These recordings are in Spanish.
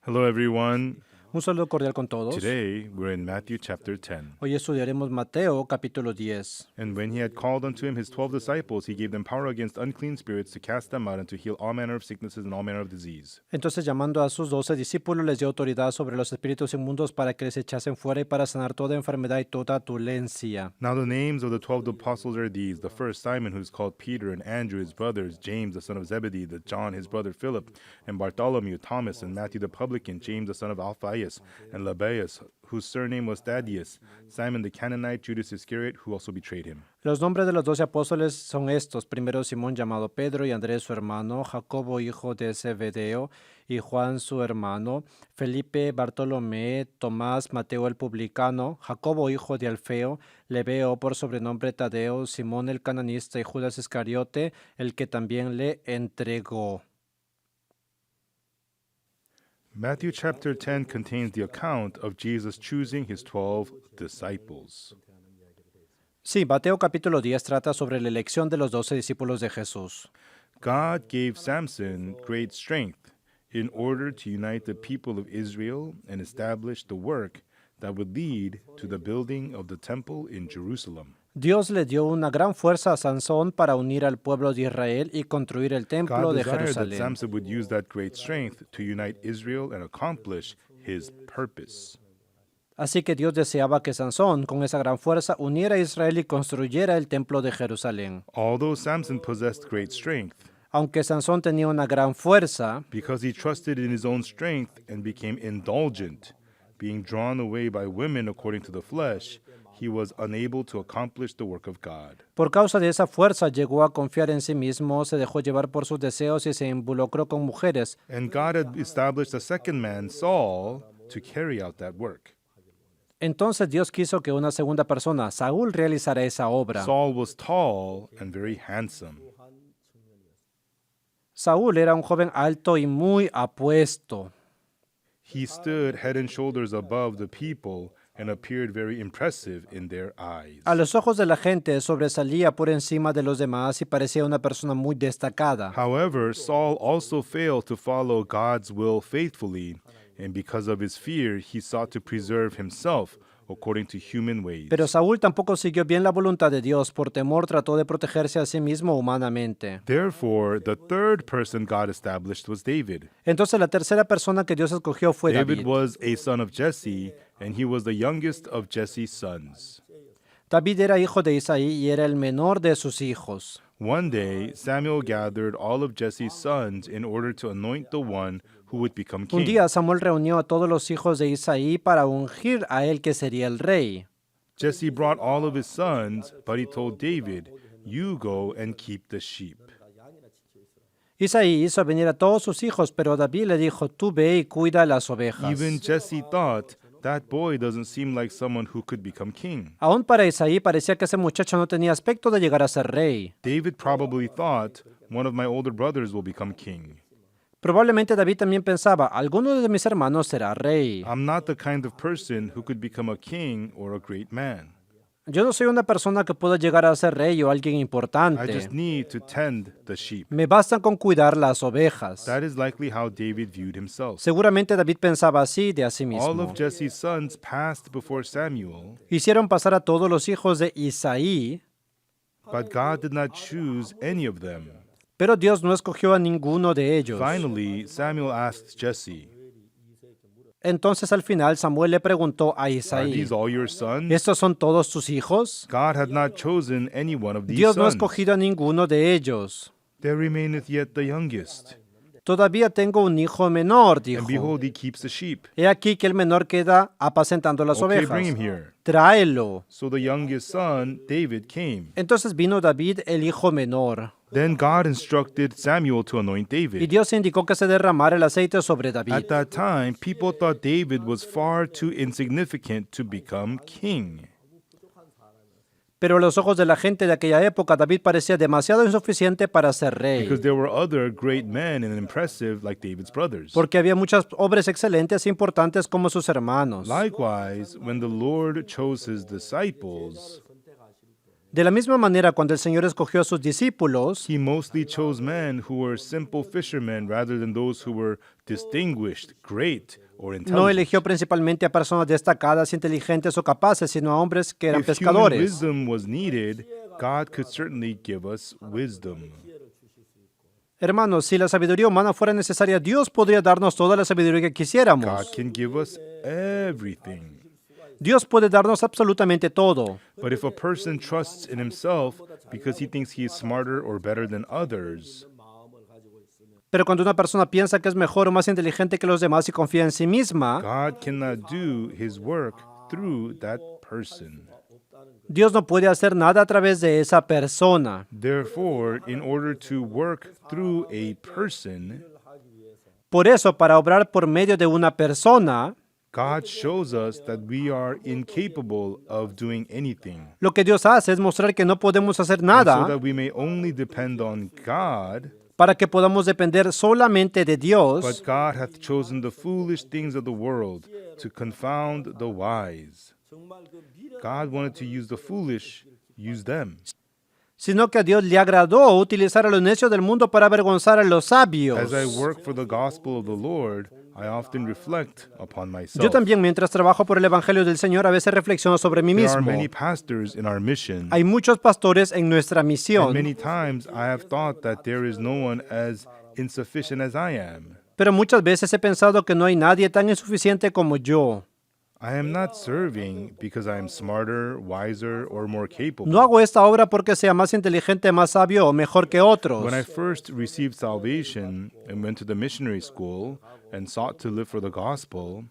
Hello, everyone. Un saludo cordial con todos. Today, we're in Matthew chapter 10. Hoy estudiaremos Mateo capítulo 10. And when he had called unto him his 12 disciples, he gave them power against unclean spirits to cast them out and to heal all manner of sicknesses and all manner of disease. Entonces, llamando a sus 12 discípulos, les dio autoridad sobre los espíritus inmundos para que les echasen fuera y para sanar toda enfermedad y toda dolencia. Now the names of the 12 apostles are these: the first Simon, who is called Peter, and Andrew his brothers, James the son of Zebedee, the John his brother Philip, and Bartholomew, Thomas, and Matthew the publican, James the son of Alphaeus, and Lebbaeus, whose surname was Thaddeus, Simon the Canaanite, Judas Iscariot, who also betrayed him. Los nombres de los 12 apóstoles son estos: primero Simón llamado Pedro, y Andrés su hermano, Jacobo hijo de Zebedeo, y Juan su hermano, Felipe, Bartolomé, Tomás, Mateo el publicano, Jacobo hijo de Alfeo, Lebeo por sobrenombre Tadeo, Simón el cananista y Judas Iscariote, el que también le entregó. Matthew chapter 10 contains the account of Jesus choosing his 12 disciples. Sí, Mateo capítulo 10 trata sobre la elección de los 12 discípulos de Jesús. God gave Samson great strength in order to unite the people of Israel and establish the work that would lead to the building of the temple in Jerusalem. Dios le dio una gran fuerza a Sansón para unir al pueblo de Israel y construir el templo God de desired that Jerusalén. Samson would use that great strength to unite Israel and accomplish his purpose. Así que Dios deseaba que Sansón, con esa gran fuerza, uniera a Israel y construyera el templo de Jerusalén. Although Samson possessed great strength, Aunque Sansón tenía una gran fuerza, because he trusted in his own strength and became indulgent, being drawn away by women according to the flesh, he was unable to accomplish the work of God. por causa de esa fuerza llegó a confiar en sí mismo, se dejó llevar por sus deseos y se involucró con mujeres. And God had established a second man, Saul, to carry out that work. Entonces Dios quiso que una segunda persona, Saúl, realizara esa obra. Saul was tall and very handsome. Saúl era un joven alto y muy apuesto. He stood head and shoulders above the people and appeared very impressive in their eyes. A los ojos de la gente sobresalía por encima de los demás y parecía una persona muy destacada. However, Saul also failed to follow God's will faithfully, and because of his fear, he sought to preserve himself according to human ways. Pero Saúl tampoco siguió bien la voluntad de Dios. Por temor trató de protegerse a sí mismo humanamente. Therefore, the third person God established was David. Entonces la tercera persona que Dios escogió fue David David. was a son of Jesse, and he was the youngest of Jesse's sons. David era hijo de Isaí y era el menor de sus hijos. One day, Samuel gathered all of Jesse's sons in order to anoint the one who would become Un king. día Samuel reunió a todos los hijos de Isaí para ungir a él que sería el rey. Jesse brought all of his sons, but he told David, "You go and keep the sheep." Isaí hizo venir a todos sus hijos, pero David le dijo, tú ve y cuida las ovejas. Even Jesse thought, that boy doesn't seem like someone who could become king. Aún para Isaí parecía que ese muchacho no tenía aspecto de llegar a ser rey. David probably thought, one of my older brothers will become king. Probablemente David también pensaba, alguno de mis hermanos será rey. I'm not the kind of person who could become a king or a great man. Yo no soy una persona que pueda llegar a ser rey o alguien I importante. just need to tend the sheep. Me basta con cuidar las ovejas. That is likely how David viewed himself. Seguramente David pensaba así de sí All mismo. of Jesse's sons passed before Samuel, Hicieron pasar a todos los hijos de Isaí, but God did not choose any of them. pero Dios no escogió a ninguno de ellos. Finally, Samuel asked Jesse, Entonces al final Samuel le preguntó a "Are Isaí, these all your sons?" ¿estos son todos tus hijos? God had not chosen any one of these Dios no ha sons. escogido a ninguno de ellos. There remaineth yet the youngest. Todavía tengo un hijo menor, dijo. And behold, he keeps the sheep. He aquí que el menor queda apacentando las Okay, ovejas. bring him here. Tráelo. So the youngest son, David, came. Entonces vino David, el hijo menor, Then God instructed Samuel to anoint y David. Dios indicó que se derramara el aceite sobre David. At that time, people thought David was far too insignificant to become king. Pero a los ojos de la gente de aquella época, David parecía demasiado insuficiente para ser rey, Because there were other great men and impressive like David's brothers. porque había muchos hombres excelentes e importantes como sus hermanos. Likewise, when the Lord chose his disciples, De la misma manera, cuando el Señor escogió a sus discípulos, He mostly chose men who were simple fishermen rather than those who were distinguished, great, or no intelligent. eligió principalmente a personas destacadas, inteligentes o capaces, sino a hombres que eran If human pescadores. wisdom was needed, God could certainly give us wisdom. Hermanos, si la sabiduría humana fuera necesaria, Dios podría darnos toda la sabiduría que God quisiéramos. can give us everything. Dios puede darnos absolutamente todo. But if a person trusts in himself because he thinks he is smarter or better than others, Pero cuando una persona piensa que es mejor o más inteligente que los demás y confía en sí misma, God cannot do his work through that person. Dios no puede hacer nada a través de esa persona. Therefore, in order to work through a person, Por eso, para obrar por medio de una persona, God shows us that we are incapable of doing anything. lo que Dios hace es mostrar que no podemos hacer And so nada that we may only depend on God, para que podamos depender solamente de but Dios. God hath chosen the foolish things of the world to confound the wise. God wanted to use the foolish, use them. Sino que a Dios le agradó utilizar a los necios del mundo para avergonzar a los sabios. As I work for the gospel of the Lord, I often reflect upon Yo myself. también, mientras trabajo por el Evangelio del Señor, a veces reflexiono sobre mí There are mismo. many pastors in our mission, Hay muchos pastores en nuestra and misión, many times I have thought that there is no one as insufficient as I am. pero muchas veces he pensado que no hay nadie tan insuficiente como yo. I am not serving because I am smarter, wiser, or more capable. No hago esta obra porque sea más inteligente, más sabio o mejor que otros. When I first received salvation and went to the missionary school and sought to live for the gospel,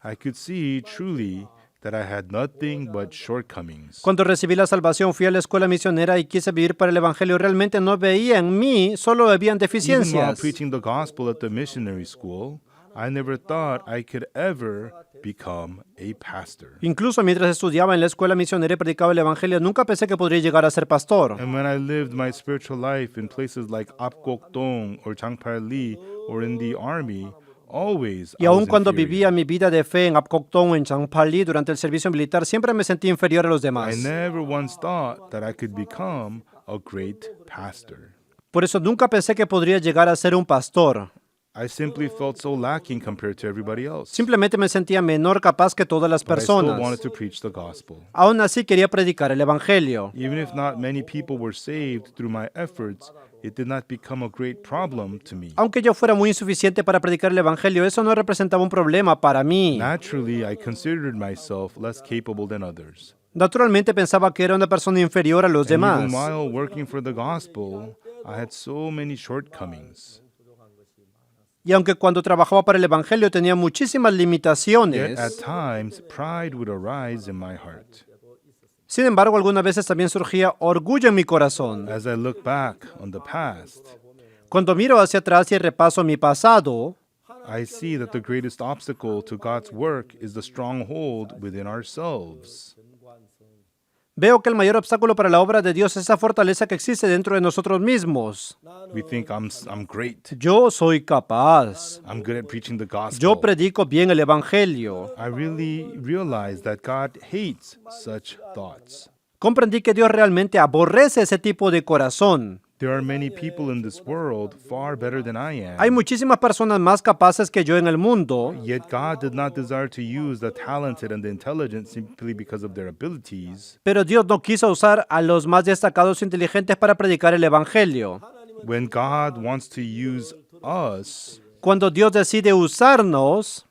I could see truly that I had nothing but shortcomings. Cuando recibí la salvación, fui a la escuela misionera y quise vivir para el Evangelio. Realmente no veía en mí, solo habían Even while deficiencias. preaching the gospel at the missionary school, I never thought I could ever become a pastor. Incluso mientras estudiaba en la escuela misionera y predicaba el Evangelio, nunca pensé que podría llegar a ser pastor. And when I lived my spiritual life in places like Apgokdong or Changpali or in the army, always Y I aun was cuando inferior. vivía mi vida de fe en Apcoktong o en Changpali durante el servicio militar, siempre me sentí inferior a los I demás. never once thought that I could become a great pastor. Por eso nunca pensé que podría llegar a ser un pastor. I simply felt so lacking compared to everybody else. Simplemente me sentía menor capaz que todas las But I still personas. wanted to preach the gospel. Aún así quería predicar el Evangelio. Even if not many people were saved through my efforts, it did not become a great problem to me. Aunque yo fuera muy insuficiente para predicar el Evangelio, eso no representaba un problema para mí. Naturally, I considered myself less capable than others. Naturalmente pensaba que era una persona inferior a los And even demás. while working for the gospel, I had so many shortcomings. Y aunque cuando trabajaba para el Evangelio tenía muchísimas Yet at limitaciones, times, pride would arise in my heart. sin embargo, algunas veces también surgía orgullo en mi corazón. As I look back on the past, Cuando miro hacia atrás y repaso mi pasado, I see that the greatest obstacle to God's work is the stronghold within ourselves. veo que el mayor obstáculo para la obra de Dios es esa fortaleza que existe dentro de nosotros mismos. We think I'm great. Yo soy capaz. I'm good at preaching the gospel. Yo predico bien el Evangelio. I really realize that God hates such thoughts. Comprendí que Dios realmente aborrece ese tipo de corazón. There are many people in this world far better than I am. Hay muchísimas personas más capaces que yo en el mundo, Yet God did not desire to use the talented and the intelligent simply because of their abilities. pero Dios no quiso usar a los más destacados e inteligentes para predicar el Evangelio. When God wants to use us, Cuando Dios decide usarnos,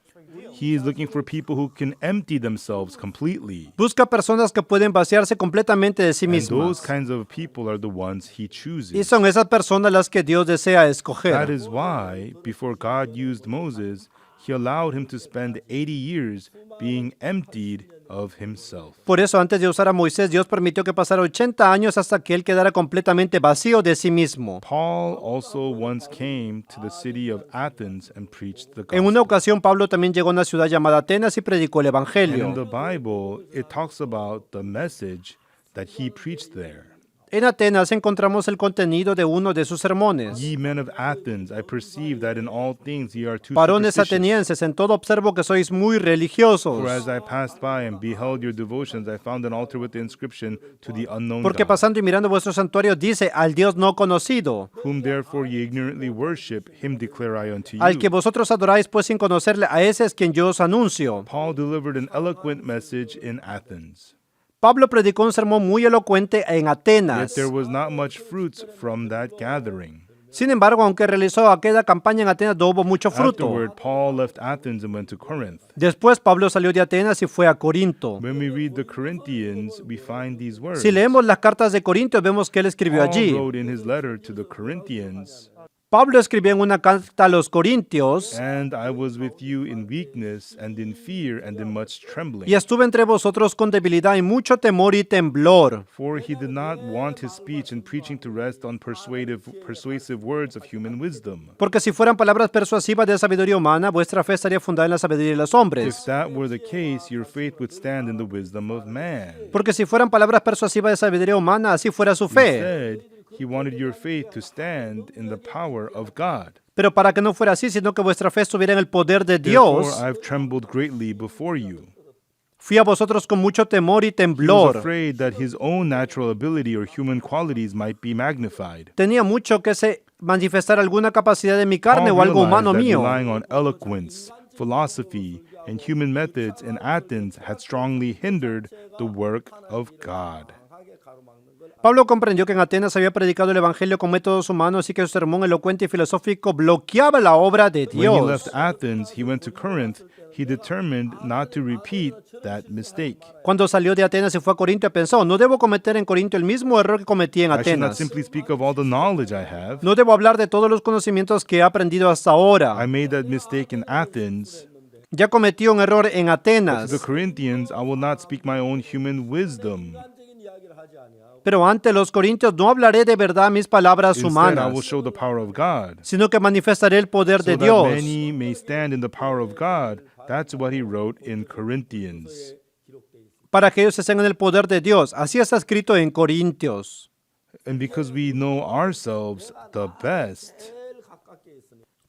He is looking for people who can empty themselves completely. busca personas que pueden vaciarse completamente de sí And those mismas. kinds of people are the ones He Y chooses. son esas personas las que Dios desea That escoger. is why, before God used Moses, He allowed him to spend 80 years being emptied of himself. Por eso, antes de usar a Moisés, Dios permitió que pasara 80 años hasta que él quedara completamente vacío de sí mismo. Paul also once came to the city of Athens and preached the En una gospel. ocasión, Pablo también llegó a una ciudad llamada Atenas y predicó el And in the Evangelio. Bible, it talks about the message that he preached there. En Atenas encontramos el contenido de uno de sus sermones. Ye men of Athens, I perceive that in all things ye are too Varones superstitious. atenienses, en todo observo que sois muy religiosos. For as I passed by and beheld your devotions, I found an altar with the inscription, to the unknown Porque God, pasando y mirando vuestro santuario dice, al Dios no conocido, whom therefore ye ignorantly worship, him declare I unto you. al que vosotros adoráis pues sin conocerle, a ese es quien yo os anuncio. Paul delivered an eloquent message in Athens, Pablo predicó un sermón muy elocuente en yet Atenas. there was not much fruits from that gathering. Sin embargo, aunque realizó aquella campaña en Atenas, no hubo mucho fruto. Afterward, Paul left Athens and went to Corinth. Después Pablo salió de Atenas y fue a Corinto. When we read the Corinthians, we find these words. Si leemos las cartas de Corintios, vemos que él escribió Paul allí. wrote in his letter to the Corinthians, Pablo escribió en una carta a los Corintios, and I was with you in weakness and in fear and in much trembling. y estuve entre vosotros con debilidad y mucho temor y temblor. For he did not want his speech and preaching to rest on persuasive words of human wisdom. Porque si fueran palabras persuasivas de sabiduría humana, vuestra fe estaría fundada en la sabiduría de los If hombres. that were the case, your faith would stand in the wisdom of man. Porque si fueran palabras persuasivas de sabiduría humana, así fuera su fe. Instead, he wanted your faith to stand in the power of God. Pero para que no fuera así, sino que vuestra fe estuviera en el poder de Therefore, Dios, I've trembled greatly before you. fui a vosotros con mucho temor y He was temblor. afraid that his own natural ability or human qualities might be magnified. Tenía mucho que se manifestar alguna capacidad de mi carne Paul o algo realized humano that mío. relying on eloquence, philosophy, and human methods in Athens had strongly hindered the work of God. Pablo comprendió que en Atenas había predicado el Evangelio con métodos humanos y que su sermón elocuente y filosófico bloqueaba la obra de When he left Dios. Athens, he went to Corinth. He determined not to repeat that mistake. Cuando salió de Atenas y fue a Corinto, pensó, no debo cometer en Corinto el mismo error que cometí en I should not Atenas. simply speak of all the knowledge I have. No debo hablar de todos los conocimientos que he aprendido hasta I ahora. made that mistake in Athens. Ya cometí un error en To the Atenas, Corinthians, I will not speak my own human wisdom. pero ante los corintios no hablaré de verdad mis palabras Instead, I humanas, will show the power of God, sino que manifestaré el poder so de that Dios. many may stand in the power of God. That's what he wrote in Corinthians. Para que ellos estén en el poder de Dios. Así está escrito en Corintios. And because we know ourselves the best,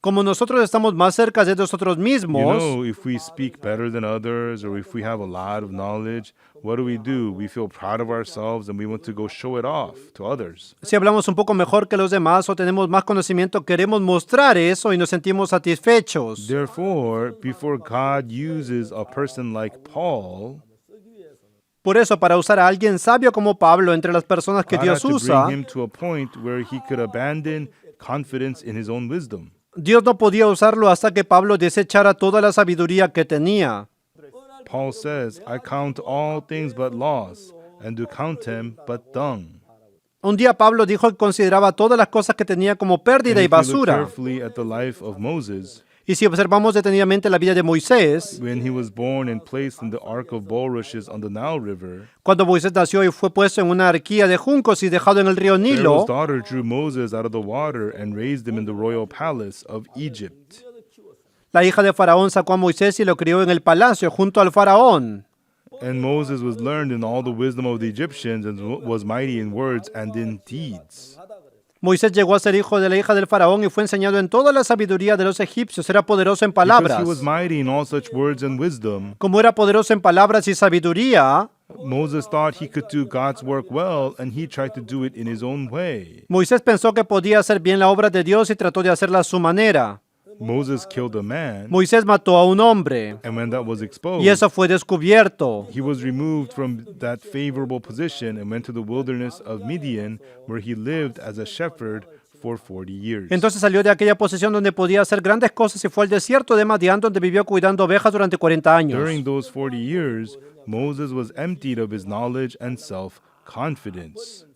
Como nosotros estamos más cerca de nosotros you mismos, know, if we speak better than others or if we have a lot of knowledge, what do? We feel proud of ourselves and we want to go show it off to others. si hablamos un poco mejor que los demás o tenemos más conocimiento, queremos mostrar eso y nos sentimos satisfechos. Therefore, before God uses a person like Paul, Por eso, para usar a alguien sabio como Pablo entre las personas que God had Dios to bring usa, him to a point where he could abandon confidence in his own wisdom. Dios no podía usarlo hasta que Pablo desechara toda la sabiduría que tenía. Paul says, I count all things but loss, and do count them but dung. Un día Pablo dijo que consideraba todas las cosas que tenía como And pérdida y if you look basura. carefully at the life of Moses, Y si observamos detenidamente la vida de Moisés, when he was born and placed in the ark of bulrushes on the Nile River, cuando Moisés nació y fue puesto en una arquía de juncos y dejado en el río Pharaoh's Nilo, daughter drew Moses out of the water and raised him in the royal palace of Egypt. la hija de Faraón sacó a Moisés y lo crió en el palacio junto al Faraón. And Moses was learned in all the wisdom of the Egyptians and was mighty in words and in deeds. Moisés llegó a ser hijo de la hija del Faraón y fue enseñado en toda la sabiduría de los egipcios. Era poderoso en Because palabras. he was mighty in all such words and wisdom, Como era poderoso en palabras y sabiduría, Moses thought he could do God's work well, and he tried to do it in his own way. Moisés pensó que podía hacer bien la obra de Dios y trató de hacerla a su manera. Moses killed a man, Moisés mató a un hombre and when that was exposed, y eso fue descubierto. he was removed from that favorable position and went to the wilderness of Midian, where he lived as a shepherd for 40 years. Entonces salió de aquella posición donde podía hacer grandes cosas y fue al desierto de Madián donde vivió cuidando ovejas durante 40 años. During those 40 years, Moses was emptied of his knowledge and self-confidence.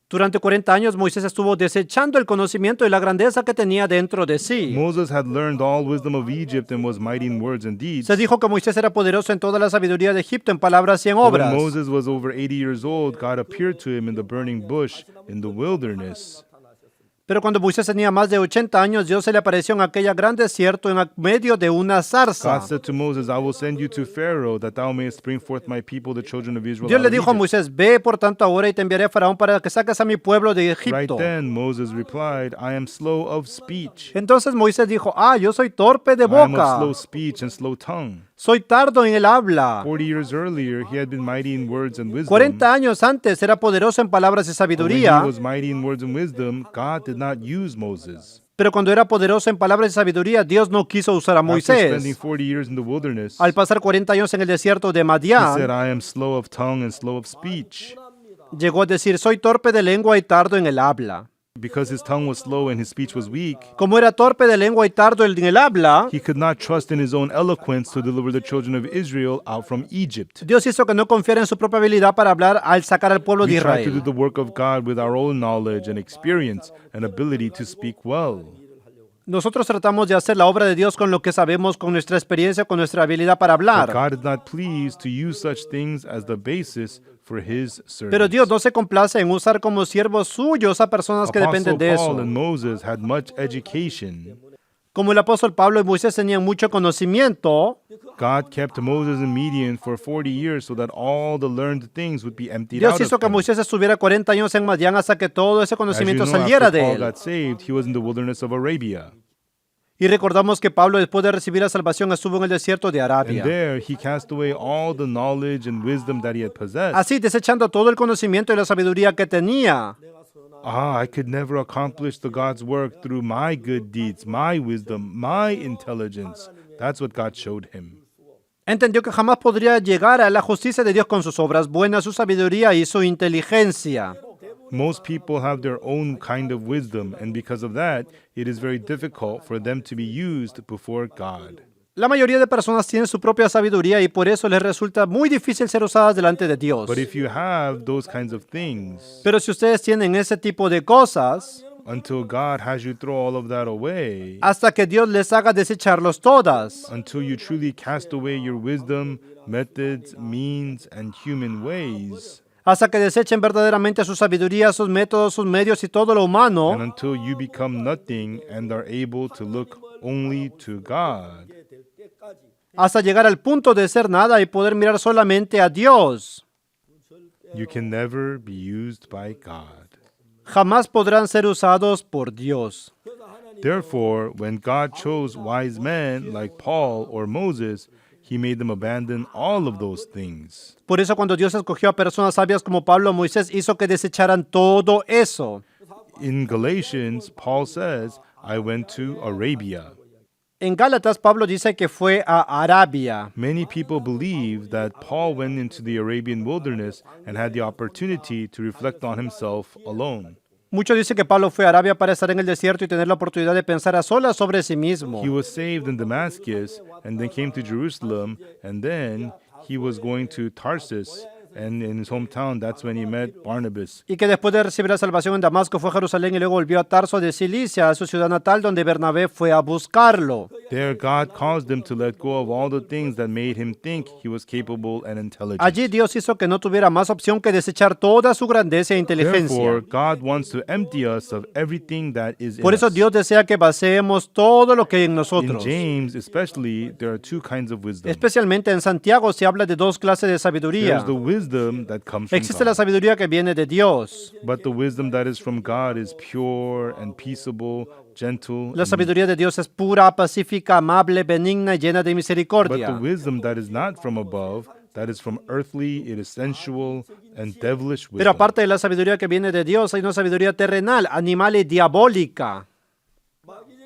Durante 40 años Moisés estuvo desechando el conocimiento y la grandeza que tenía dentro de sí. Moses had learned all wisdom of Egypt and was mighty in words and deeds. Se dijo que Moisés era poderoso en toda la sabiduría de Egipto, en palabras y en But obras. when Moses was over 80 years old, God appeared to him in the burning bush in the wilderness. Pero cuando Moisés tenía más de 80 años, Dios se le apareció en aquel gran desierto en medio de una zarza. God said to Moses, I will send you to Pharaoh, that thou mayest bring forth my people, the children of Israel, Dios out le of dijo a Egypt. Moisés, ve por tanto ahora y te enviaré a Faraón para que saques a mi pueblo de Right Egipto. then, Moses replied, I am slow of speech. Entonces Moisés dijo, yo soy torpe de I am of boca, slow speech and slow tongue. soy tardo en el habla. 40 years earlier, he had been mighty in words and wisdom. 40 años antes era poderoso en palabras y But when he sabiduría, was mighty in words and wisdom, God did not use Moses. pero cuando era poderoso en palabras y sabiduría, Dios no quiso usar a After spending Moisés. 40 years in the wilderness, Al pasar 40 años en el desierto de he said, Madián, I am slow of tongue and slow of speech. llegó a decir, soy torpe de lengua y tardo en el habla. Because his tongue was slow and his speech was weak, Como era torpe de lengua y tardo en el habla, he could not trust in his own eloquence to deliver the children of Israel out from Egypt. Dios hizo que no confiara en su propia habilidad para hablar al sacar al pueblo de We try to do Israel. the work of God with our own knowledge and experience and ability to speak well. Nosotros tratamos de hacer la obra de Dios con lo que sabemos, con nuestra experiencia, con nuestra habilidad para But hablar. God is not pleased to use such things as the basis for his Pero Dios service. no se complace en usar como siervos suyos a personas que Apostle dependen de Paul eso. and Moses had much education. Como el apóstol Pablo y Moisés tenían mucho conocimiento, God kept Moses in Midian for 40 years so that all the learned things would be emptied Dios out hizo of que him. Moisés estuviera 40 años en Madián hasta que todo ese As you conocimiento know, saliera after de Paul él. got saved, he was in the wilderness of Arabia. Y recordamos que Pablo, después de recibir la salvación, estuvo en el desierto de And Arabia. there he cast away all the knowledge and wisdom that he had possessed. Así, desechando todo el conocimiento y la sabiduría que tenía. I could never accomplish the God's work through my good deeds, my wisdom, my intelligence. That's what God showed him. Entendió que jamás podría llegar a la justicia de Dios con sus obras buenas, su sabiduría y su inteligencia. Most people have their own kind of wisdom, and because of that, it is very difficult for them to be used before God. La mayoría de personas tienen su propia sabiduría y por eso les resulta muy difícil ser usadas delante de Dios. But if you have those kinds of things, Pero si ustedes tienen ese tipo de cosas, until God has you throw all of that away, hasta que Dios les haga desecharlos todas, until you truly cast away your wisdom, methods, means, and human ways, hasta que desechen verdaderamente su sabiduría, sus métodos, sus medios y todo lo humano, and until you become nothing and are able to look only to God, hasta llegar al punto de ser nada y poder mirar solamente a Dios, you can never be used by God. jamás podrán ser usados por Dios. Therefore, when God chose wise men like Paul or Moses, he made them abandon all of those things. Por eso cuando Dios escogió a personas sabias como Pablo o Moisés, hizo que desecharan todo eso. In Galatians, Paul says, I went to Arabia. En Gálatas, Pablo dice que fue a Arabia. Many people believe that Paul went into the Arabian wilderness and had the opportunity to reflect on himself alone. Muchos dicen que Pablo fue a Arabia para estar en el desierto y tener la oportunidad de pensar a solas sobre sí mismo. He was saved in Damascus and then came to Jerusalem, and then he was going to Tarsus, and in his hometown, that's when he met Barnabas. Y que después de recibir la salvación en Damasco fue a Jerusalén y luego volvió a Tarso de Cilicia, a su ciudad natal, donde Bernabé fue a buscarlo. There, God caused him to let go of all the things that made him think he was capable and intelligent. Allí Dios hizo que no tuviera más opción que desechar toda su grandeza e Therefore, inteligencia. God wants to empty us of everything that is in Por eso us. Dios desea que vaciemos todo lo que hay en In nosotros. James, especially, there are two kinds of wisdom. Especialmente en Santiago se habla de dos clases de sabiduría. There's the wisdom that comes from Existe la God, sabiduría que viene de Dios. but the wisdom that is from God is pure and peaceable, gentle. La and sabiduría de Dios es pura, pacífica, amable, benigna y llena de But the misericordia. wisdom that is not from above, that is from earthly, it is sensual and devilish Pero wisdom. aparte de la sabiduría que viene de Dios, hay una sabiduría terrenal, animal y diabólica.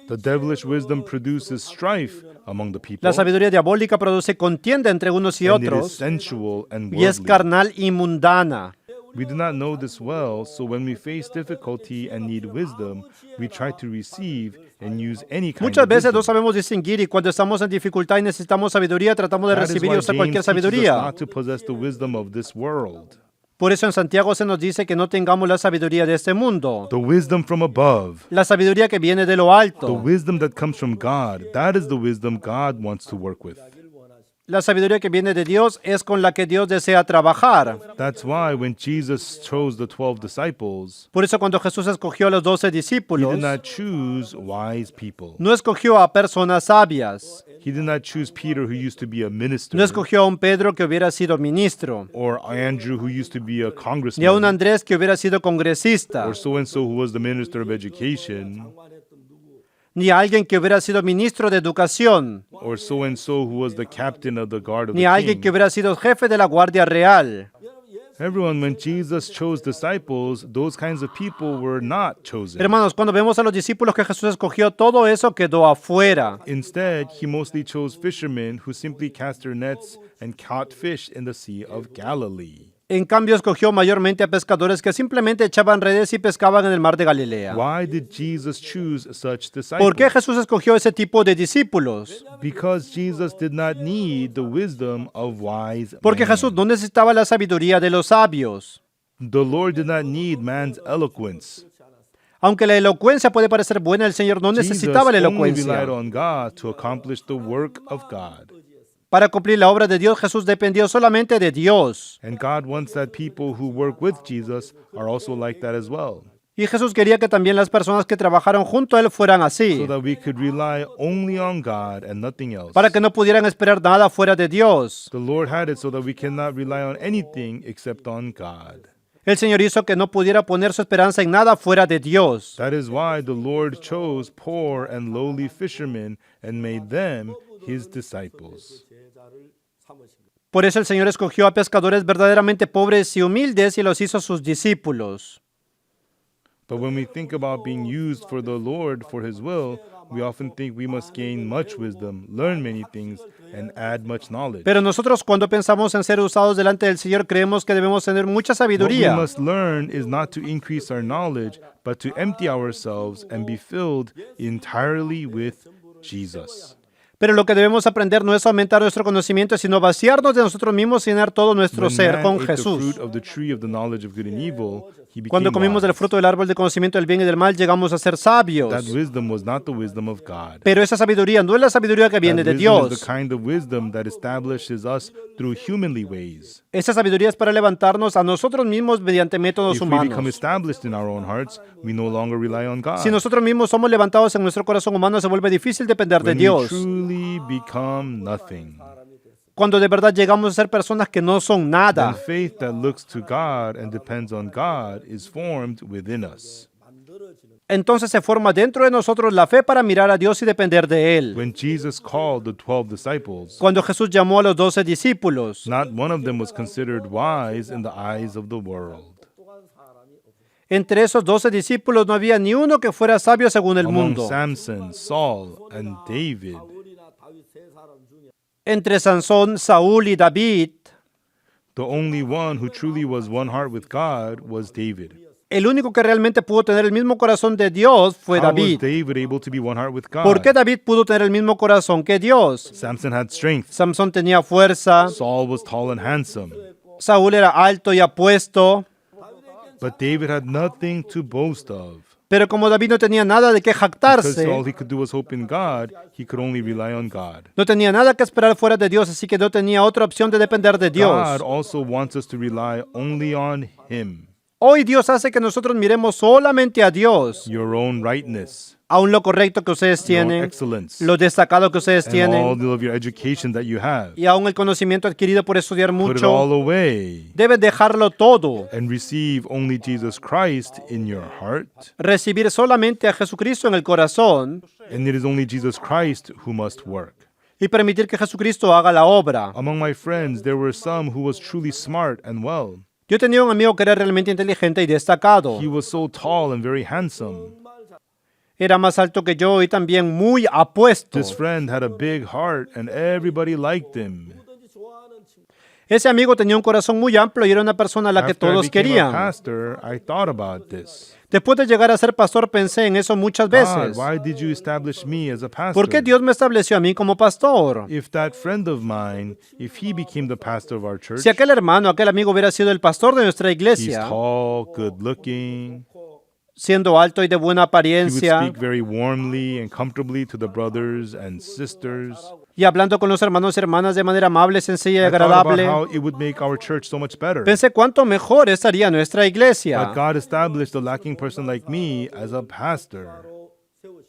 The devilish wisdom produces strife among the people, La sabiduría diabólica produce contienda entre unos y and it is otros sensual and y es worldly. carnal y mundana. We do not know this well, so when we face difficulty and need wisdom, we try to receive and use any kind Muchas of veces no wisdom. sabemos distinguir y cuando estamos en dificultad y necesitamos sabiduría, tratamos de That is recibir y why usar James cualquier teaches us sabiduría. not to possess the wisdom of this world. Por eso en Santiago se nos dice que no tengamos la sabiduría de este mundo. The wisdom from above, La sabiduría que viene de lo the alto. wisdom that comes from God, that is the wisdom God wants to work with. La sabiduría que viene de Dios es con la que Dios desea trabajar. That's why when Jesus chose the 12 disciples, Por eso cuando Jesús escogió a los 12 he discípulos, did not choose wise people. no escogió a personas sabias. He did not choose Peter, who used to be a minister, No escogió a un Pedro que hubiera sido ministro, or Andrew, who used to be a ni a un congressman, Andrés que hubiera sido congresista, or so and so, who was the minister of education, ni a alguien que hubiera sido ministro de educación, or so and so, who was the captain of the guard of ni the a alguien king. que hubiera sido jefe de la Guardia Real. Everyone, when Jesus chose disciples, those kinds of people were not chosen. Hermanos, cuando vemos a los discípulos que Jesús escogió, todo eso quedó afuera. Instead, he mostly chose fishermen who simply cast their nets and caught fish in the Sea of Galilee. En cambio, escogió mayormente a pescadores que simplemente echaban redes y pescaban en el mar de Galilea. Why did Jesus choose such ¿Por qué disciples? Jesús escogió ese tipo de discípulos? Because Jesus did not need the wisdom of wise Porque men. Jesús no necesitaba la sabiduría de los sabios. The Lord did not need man's eloquence. Aunque la elocuencia puede parecer buena, el Señor no Jesus necesitaba la only elocuencia. relied on God to accomplish the work of God. Para cumplir la obra de Dios, Jesús dependió solamente de Dios. And God wants that people who work with Jesus are also like that as well, Y Jesús quería que también las personas que trabajaron junto a Él fueran así, so that we could rely only on God and nothing else. para que no pudieran esperar nada fuera de Dios. The Lord had it so that we cannot rely on anything except on God. El Señor hizo que no pudiera poner su esperanza en nada fuera de Dios. That is why the Lord chose poor and lowly fishermen and made them his disciples. Por eso el Señor escogió a pescadores verdaderamente pobres y humildes y los hizo sus discípulos. But when we think about being used for the Lord for his will, we often think we must gain much wisdom, learn many things, and add much knowledge. Pero nosotros cuando pensamos en ser usados delante del Señor creemos que debemos tener mucha What we sabiduría. must learn is not to increase our knowledge, but to empty ourselves and be filled entirely with Jesus. Pero lo que debemos aprender no es aumentar nuestro conocimiento, sino vaciarnos de nosotros mismos y llenar todo nuestro When ser man con ate the Jesús. fruit of the tree of the knowledge of good and evil, he became Cuando comimos del wise. fruto del árbol de conocimiento del bien y del mal, llegamos a ser That sabios. wisdom was not the wisdom of God. Pero esa sabiduría no es la sabiduría que viene That de wisdom is Dios. the kind of wisdom that establishes us through humanly ways. Esa sabiduría es para levantarnos a nosotros mismos mediante métodos If we become humanos. established in our own hearts, we no longer rely on God. Si nosotros mismos somos levantados en nuestro corazón humano, se vuelve difícil depender de When we Dios. truly become nothing, Cuando de verdad llegamos a ser personas que no son then nada. faith that looks to God and depends on God is formed within us. Entonces se forma dentro de nosotros la fe para mirar a Dios y depender de Él. When Jesus called the 12 disciples, Cuando Jesús llamó a los 12 discípulos, not one of them was considered wise in the eyes of the world. entre esos 12 discípulos no había ni uno que fuera sabio según el Among mundo. Samson, Saul, and David, Entre Sansón, Saúl y David, the only one who truly was one heart with God was David. el único que realmente pudo tener el mismo corazón de Dios fue How was David. David able to be one heart with God? ¿Por qué David pudo tener el mismo corazón que Dios? Samson had strength. Samson tenía fuerza, Saul was tall and handsome. Saúl era alto y apuesto, But David had nothing to boast of. pero como David no tenía nada de qué Because all jactarse, he could do was hope in God, he could only rely on God. no tenía nada que esperar fuera de Dios, así que no tenía otra opción de depender de God Dios. also wants us to rely only on him. Hoy Dios hace que nosotros miremos solamente a Dios, Your own rightness, aún lo correcto que ustedes your own tienen, excellence, lo destacado que ustedes and tienen, all of your education that you have. y aún el conocimiento adquirido por estudiar Put it all mucho. away Debes dejarlo todo, and receive only Jesus Christ in your heart. recibir solamente a Jesucristo en el corazón And it is only Jesus Christ who must work. y permitir que Jesucristo haga la obra. Among my friends, there were some who was truly smart and well. Yo tenía un amigo que era realmente inteligente y destacado. He was so tall and very handsome. Era más alto que yo y también muy apuesto. This friend had a big heart and everybody liked him. Ese amigo tenía un corazón muy amplio y era una persona a la que After I todos became a querían. pastor, I thought about this. Después de llegar a ser pastor pensé en eso muchas God, veces. why did you establish me as a pastor? ¿Por qué Dios me estableció a mí como pastor? If that friend of mine, if he became the pastor of our church, Si aquel hermano, aquel amigo hubiera sido el pastor de nuestra he's iglesia, tall, good looking, siendo alto y de buena he would apariencia, speak very warmly and comfortably to the brothers and sisters. y hablando con los hermanos y hermanas de manera amable, sencilla y I thought about agradable, how it would make our church so much better. pensé cuánto mejor estaría nuestra iglesia. But God established a lacking person like me as a pastor.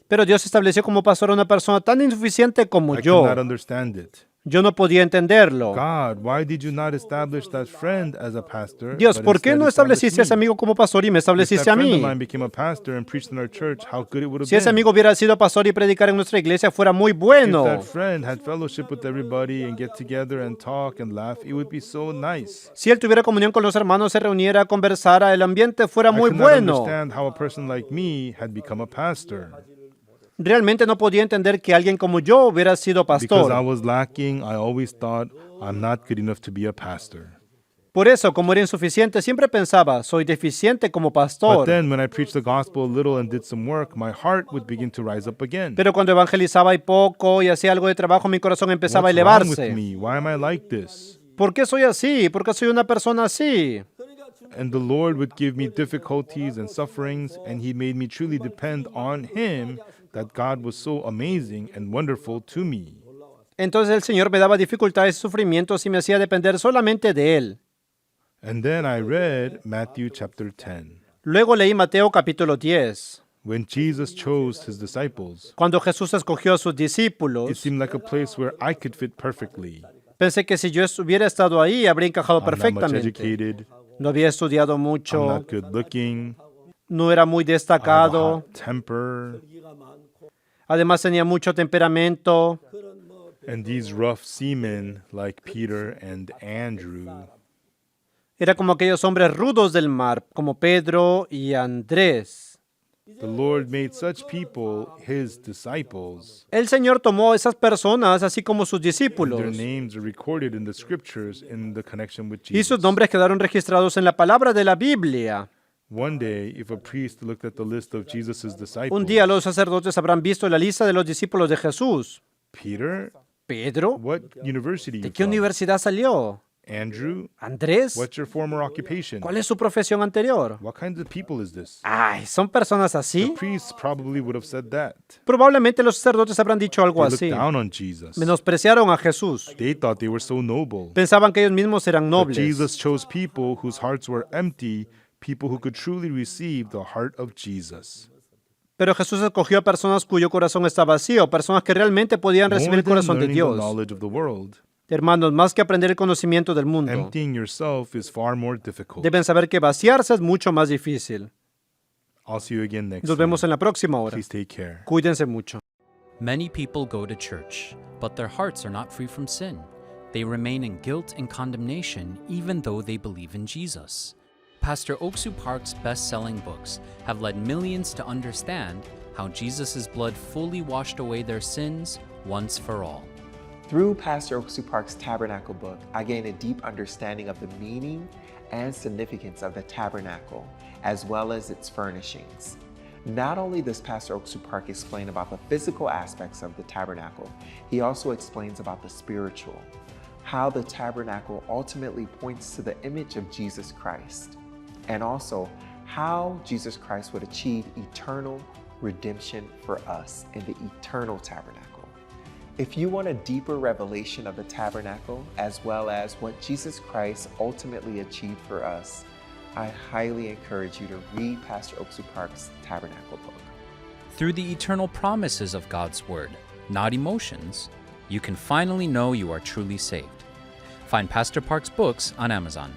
Pero Dios estableció como pastor a una persona tan insuficiente como I yo. could not understand it. Yo no podía entenderlo. God, why did you not establish that friend as a pastor? Dios, but ¿por qué instead no estableciste a ese established me? amigo como pastor y me If estableciste that a friend of mí? mine became a pastor and preached in our church, how good it would have Si ese been. amigo hubiera sido pastor y predicar en nuestra iglesia, fuera muy If bueno. that friend had fellowship with everybody and get together and talk and laugh, it would be so nice. Si él tuviera comunión con los hermanos, se reuniera, conversara, el ambiente fuera I muy could not bueno. understand how a person like me had become a pastor. Realmente no podía entender que alguien como yo hubiera sido Because I pastor. was lacking, I always thought I'm not good enough to be a pastor. Por eso, como era insuficiente, siempre pensaba, soy deficiente como But pastor. then when I preached the gospel a little and did some work, my heart would begin to rise up again. Pero cuando evangelizaba y poco y hacía algo de trabajo, mi corazón empezaba a What's wrong with elevarse. me? Why am I like this? ¿Por qué soy así? ¿Por qué soy una persona así? And the Lord would give me difficulties and sufferings, and He made me truly depend on Him, that God was so amazing and wonderful to me. Entonces el Señor me daba dificultades y sufrimientos y me hacía depender solamente de Él. And then I read Matthew chapter 10. Luego leí Mateo capítulo 10. When Jesus chose His disciples, Cuando Jesús escogió a sus it discípulos, seemed like a place where I could fit perfectly. pensé que si yo hubiera estado ahí, habría encajado I'm not much perfectamente. educated, No había estudiado I'm mucho, not good looking, no era muy I have a destacado, hot temper, además tenía mucho temperamento. and these rough seamen like Peter and Andrew, Era como aquellos hombres rudos del mar, como Pedro y Andrés. the Lord made such people His disciples. El Señor tomó a esas personas, así como sus Their discípulos, names are recorded in the scriptures in the connection with y Jesus. sus nombres quedaron registrados en la palabra de la Biblia. One day, if a priest looked at the list of Jesus' disciples, Un día los sacerdotes habrán visto la lista de los discípulos de Jesús. Peter, Pedro, what university ¿de you qué from? universidad salió? Andrew, Andrés, what's your former occupation? ¿cuál es su profesión anterior? What kinds of people is this? Ay, ¿son personas The así? priests probably would have said that. Probablemente los sacerdotes habrán dicho algo They looked así. down on Jesus. Menospreciaron a Jesús. They thought they were so noble. Pensaban que ellos mismos eran But nobles. Jesus chose people whose hearts were empty, people who could truly receive the heart of Jesus. Pero Jesús escogió a personas cuyo corazón está vacío, personas que realmente podían recibir More el than corazón de learning the Dios. knowledge of the world, Hermanos, más que aprender el conocimiento del mundo, emptying yourself is far more difficult. deben saber que vaciarse es mucho más difícil. I'll see you again next Nos vemos time. en la próxima hora. Please take care. Cuídense mucho. Many people go to church, but their hearts are not free from sin. They remain in guilt and condemnation even though they believe in Jesus. Pastor Oksu Park's best-selling books have led millions to understand how Jesus' blood fully washed away their sins once for all. Through Pastor Oksu Park's Tabernacle book, I gained a deep understanding of the meaning and significance of the tabernacle, as well as its furnishings. Not only does Pastor Oksu Park explain about the physical aspects of the tabernacle, he also explains about the spiritual, how the tabernacle ultimately points to the image of Jesus Christ, and also how Jesus Christ would achieve eternal redemption for us in the eternal tabernacle. If you want a deeper revelation of the tabernacle, as well as what Jesus Christ ultimately achieved for us, I highly encourage you to read Pastor Oksu Park's Tabernacle book. Through the eternal promises of God's Word, not emotions, you can finally know you are truly saved. Find Pastor Park's books on Amazon.